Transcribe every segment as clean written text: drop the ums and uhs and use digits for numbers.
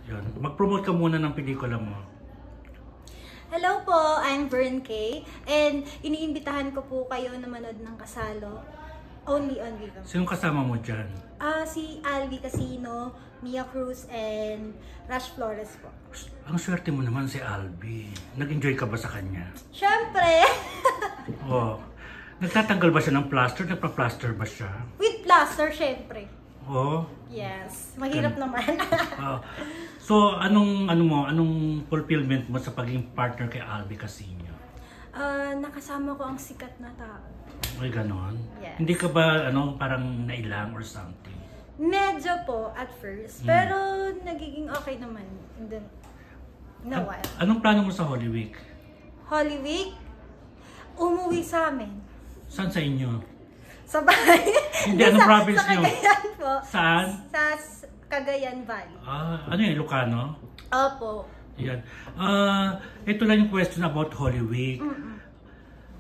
Yun. Mag-promote ka muna ng pelikula mo. Hello po, I'm Vern Kay. And iniimbitahan ko po kayo na manood ng Kasalo. Only on Viva. Sinong kasama mo dyan? Si Alvi Casino, Mia Cruz, and Rush Flores po. Ang swerte mo naman si Albi. Nag-enjoy ka ba sa kanya? Siyempre! Oo. Nagtatanggal ba siya ng plaster? Nagpa-plaster ba siya? With plaster, siyempre. Oo. Yes, mahirap naman. So, anong fulfillment mo sa pagiging partner kay Albi Casino? Nakasama ko ang sikat na tao. Ay, ganon? Yes. Hindi ka ba parang nailang or something? Medyo po at first, pero nagiging okay naman. And then, while. Anong plano mo sa Holy Week? Holy Week, umuwi sa amin. Saan sa inyo? Sa bahay. Hindi, anong province sa nyo? Cagayan po. Saan? Sa Cagayan Valley. Ano yung Ilocano? Opo. Yan. Ito lang yung question about Holy Week.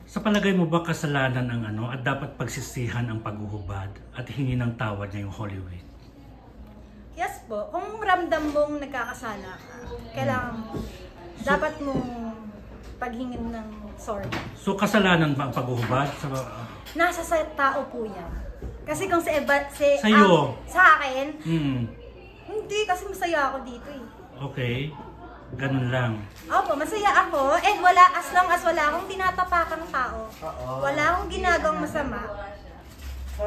Sa palagay mo ba kasalanan ang at dapat pagsisihan ang paghuhubad at hingi ng tawad niya yung Holy Week? Yes po. Kung ramdam mong nagkakasala ka, kailangan dapat mong paghingin ng sorry. So kasalanan ba ang paghuhubad? Nasa sa tao po yan. Kasi kung Sa'yo? sa akin, hindi kasi masaya ako dito eh. Okay. Ganun lang. Opo, masaya ako. And as long as wala akong tinatapakang tao, wala akong ginagawang masama,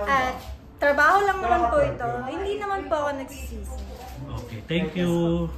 at trabaho lang naman po ito, hindi naman po ako nagsisisi. Okay, thank you.